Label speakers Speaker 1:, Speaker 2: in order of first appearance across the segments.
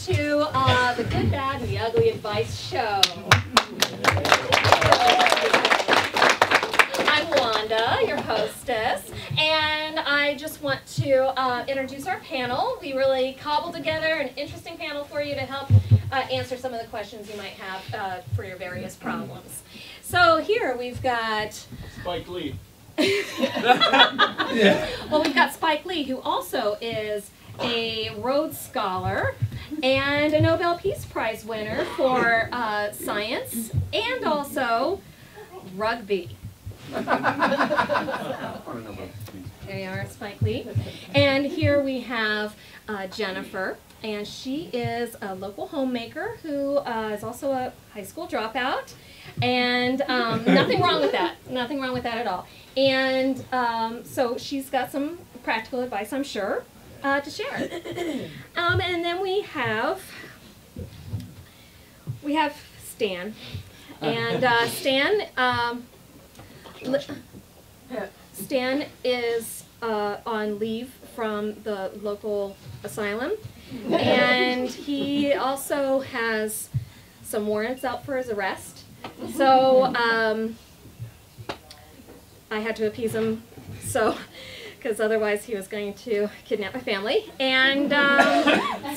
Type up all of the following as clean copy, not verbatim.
Speaker 1: to the Good, Bad, and the Ugly Advice Show. I'm Wanda, your hostess, and I just want to introduce our panel. We really cobbled together an interesting panel for you to help answer some of the questions you might have for your various problems. So here we've got
Speaker 2: Spike Lee.
Speaker 1: Well, we've got Spike Lee, who also is a Rhodes Scholar and a Nobel Peace Prize winner for science and also rugby. There you are, Spike Lee. And here we have Jennifer, and she is a local homemaker who is also a high school dropout. And nothing wrong with that. Nothing wrong with that at all. And so she's got some practical advice, I'm sure, to share. And then we have Stan. And Stan is on leave from the local asylum. And he also has some warrants out for his arrest. So I had to appease him, because otherwise he was going to kidnap my family. And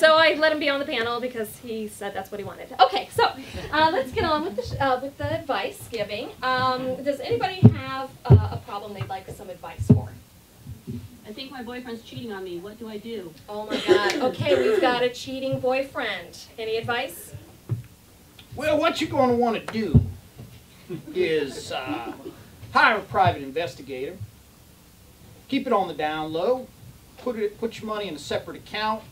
Speaker 1: so I let him be on the panel because he said that's what he wanted. Okay, so let's get on with the advice giving. Does anybody have a problem they'd like some advice for?
Speaker 3: I think my boyfriend's cheating on me. What do I do?
Speaker 1: Oh my God. Okay, we've got a cheating boyfriend. Any advice?
Speaker 2: Well, what you're going to want to do is hire a private investigator, keep it on the down low, put your money in a separate account,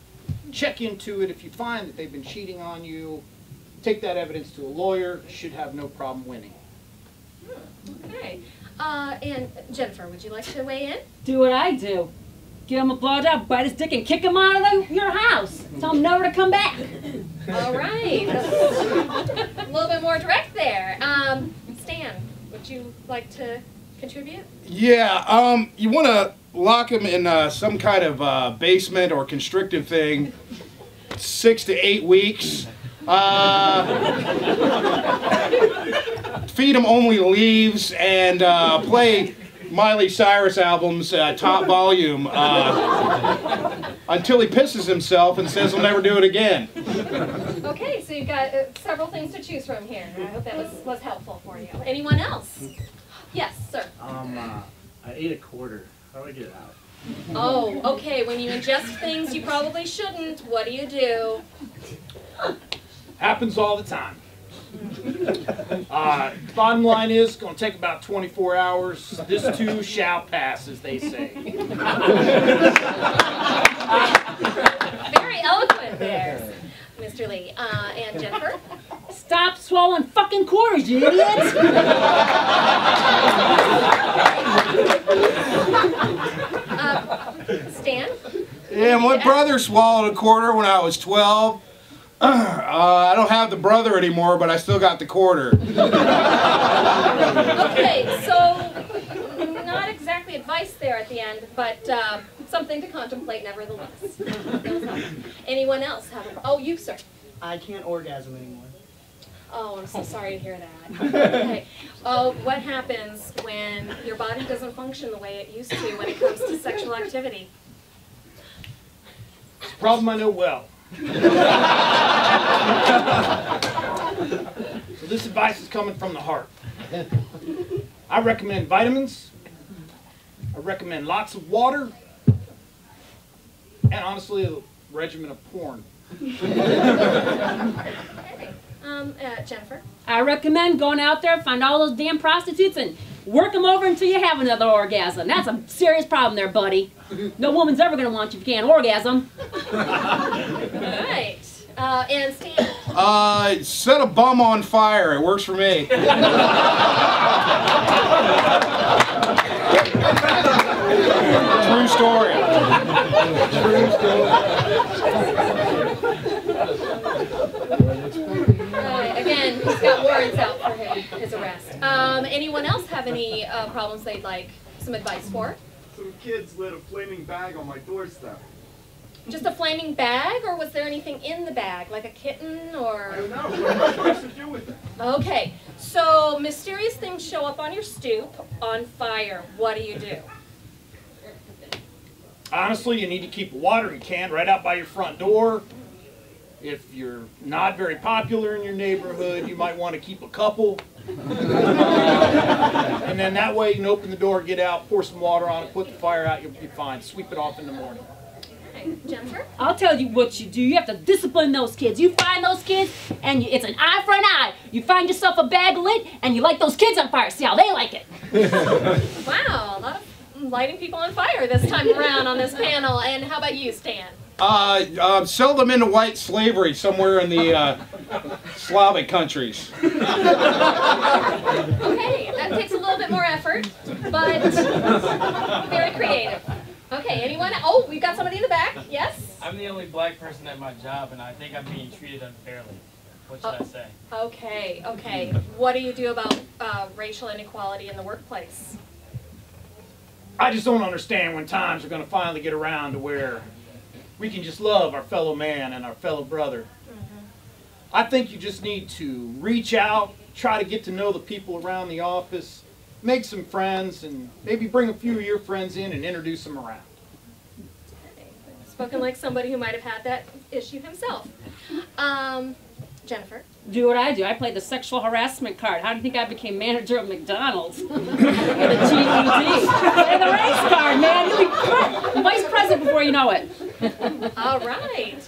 Speaker 2: check into it. If you find that they've been cheating on you, take that evidence to a lawyer. Should have no problem winning.
Speaker 1: Okay. And Jennifer, would you like to weigh in?
Speaker 3: Do what I do. Give him a blowjob, bite his dick, and kick him out of your house. Tell him never to come back.
Speaker 1: All right. A little bit more direct there. Stan, would you like to contribute?
Speaker 4: Yeah, you want to lock him in some kind of basement or constrictive thing, 6 to 8 weeks. Feed him only leaves and play Miley Cyrus albums, top volume, until he pisses himself and says he'll never do it again.
Speaker 1: Okay, so you've got several things to choose from here. I hope that was helpful for you. Anyone else? Yes, sir.
Speaker 5: I ate a quarter. How do I get it out?
Speaker 1: Oh, okay. When you ingest things you probably shouldn't, what do?
Speaker 2: Happens all the time. Bottom line is, going to take about 24 hours. This too shall pass, as they say.
Speaker 1: Very eloquent there, Mr. Lee. And Jennifer?
Speaker 3: Stop swallowing fucking quarters, you idiots!
Speaker 1: Stan?
Speaker 4: Yeah, my brother swallowed a quarter when I was 12. I don't have the brother anymore, but I still got the quarter.
Speaker 1: Okay, so not exactly advice there at the end, but something to contemplate nevertheless. Anyone else have a... Oh, you, sir.
Speaker 6: I can't orgasm anymore.
Speaker 1: Oh, I'm so sorry to hear that. Okay. Oh, what happens when your body doesn't function the way it used to when it comes to sexual activity?
Speaker 2: It's a problem I know well. So this advice is coming from the heart. I recommend vitamins. I recommend lots of water. And honestly, a regimen of porn.
Speaker 1: Jennifer?
Speaker 3: I recommend going out there, find all those damn prostitutes, and work them over until you have another orgasm. That's a serious problem there, buddy. No woman's ever going to want you if you can't orgasm.
Speaker 1: All right. And Stan?
Speaker 4: Set a bum on fire. It works for me. True story. True story.
Speaker 1: Again, he's got warrants out for his arrest. Anyone else have any problems they'd like some advice for?
Speaker 7: Some kids lit a flaming bag on my doorstep.
Speaker 1: Just a flaming bag, or was there anything in the bag, like a kitten, or?
Speaker 4: I don't know. What am I supposed to do with that?
Speaker 1: Okay, so mysterious things show up on your stoop on fire. What do you do?
Speaker 2: Honestly, you need to keep a watering can right out by your front door. If you're not very popular in your neighborhood, you might want to keep a couple. And then that way you can open the door, get out, pour some water on it, put the fire out, you'll be fine. Sweep it off in the morning.
Speaker 1: Okay, Jennifer?
Speaker 3: I'll tell you what you do. You have to discipline those kids. You find those kids, and it's an eye for an eye. You find yourself a bag lit, and you light those kids on fire. See how they like it.
Speaker 1: Wow, a lot of lighting people on fire this time around on this panel. And how about you, Stan?
Speaker 4: Sell them into white slavery somewhere in the Slavic countries.
Speaker 1: Okay, that takes a little bit more effort, but very creative. Okay, anyone? Oh, we've got somebody in the back. Yes?
Speaker 7: I'm the only black person at my job, and I think I'm being treated unfairly. What should I say?
Speaker 1: Okay, okay. What do you do about racial inequality in the workplace?
Speaker 2: I just don't understand when times are going to finally get around to where we can just love our fellow man and our fellow brother. I think you just need to reach out, try to get to know the people around the office, make some friends, and maybe bring a few of your friends in and introduce them around.
Speaker 1: Spoken like somebody who might have had that issue himself. Jennifer?
Speaker 3: Do what I do. I play the sexual harassment card. How do you think I became manager of McDonald's? With a GED. Play the race card, man. You'll be vice president before you know it.
Speaker 1: All right.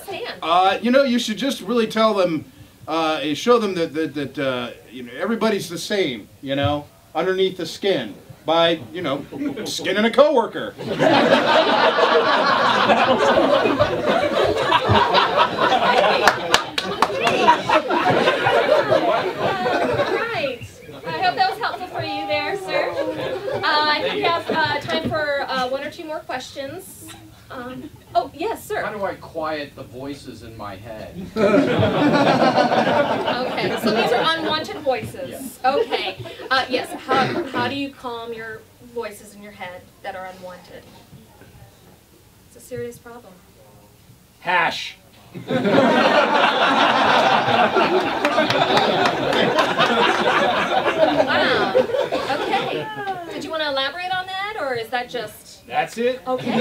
Speaker 1: Stan?
Speaker 4: You know, you should just really tell them, show them that you know, everybody's the same, you know, underneath the skin. By, you know, skinning a coworker.
Speaker 1: Right. I hope that was helpful for you there, sir. I think we have time for one or two more questions. Oh, yes, sir.
Speaker 8: How do I quiet the voices in my head?
Speaker 1: Okay, so these are unwanted voices. Okay. Yes, how do you calm your voices in your head that are unwanted? It's a serious problem.
Speaker 2: Hash.
Speaker 1: Wow. Okay. Did you want to elaborate on that, or is that just...
Speaker 2: That's it.
Speaker 1: Okay.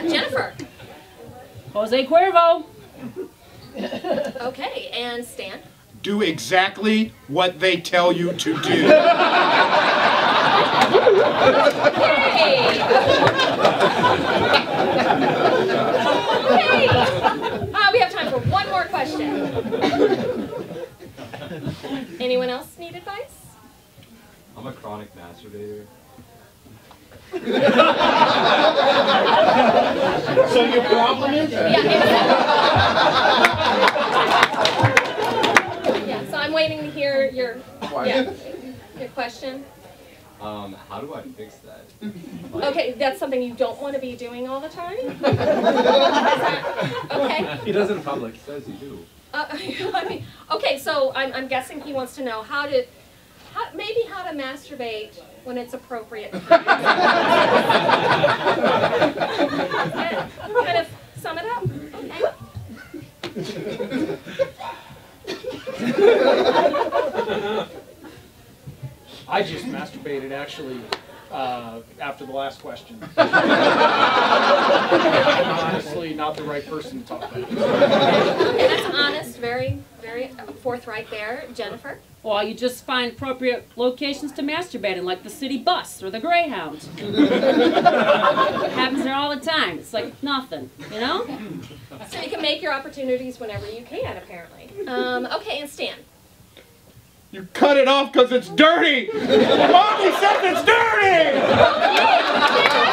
Speaker 1: Jennifer.
Speaker 3: Jose Cuervo.
Speaker 1: Okay, and Stan.
Speaker 4: Do exactly what they tell you to do.
Speaker 1: Okay. Okay. We have time for one more question. Anyone else need advice?
Speaker 9: I'm a chronic masturbator.
Speaker 2: So your problem is?
Speaker 1: Yeah, so I'm waiting to hear your question.
Speaker 9: How do I fix that?
Speaker 1: Okay, that's something you don't want to be doing all the time? Okay.
Speaker 5: He does it in public.
Speaker 9: He says you do.
Speaker 1: I mean, okay, so I'm guessing he wants to know maybe how to masturbate when it's appropriate. Kind of sum it up. Okay.
Speaker 2: I just masturbated, actually, after the last question. I'm honestly not the right person to talk about.
Speaker 1: Okay, that's honest, very, very forthright there. Jennifer?
Speaker 3: Well, you just find appropriate locations to masturbate in, like the city bus or the Greyhound. It happens there all the time. It's like nothing, you know?
Speaker 1: So you can make your opportunities whenever you can, apparently. Okay, and Stan?
Speaker 4: You cut it off because it's dirty! Mommy says it's dirty!
Speaker 1: Okay,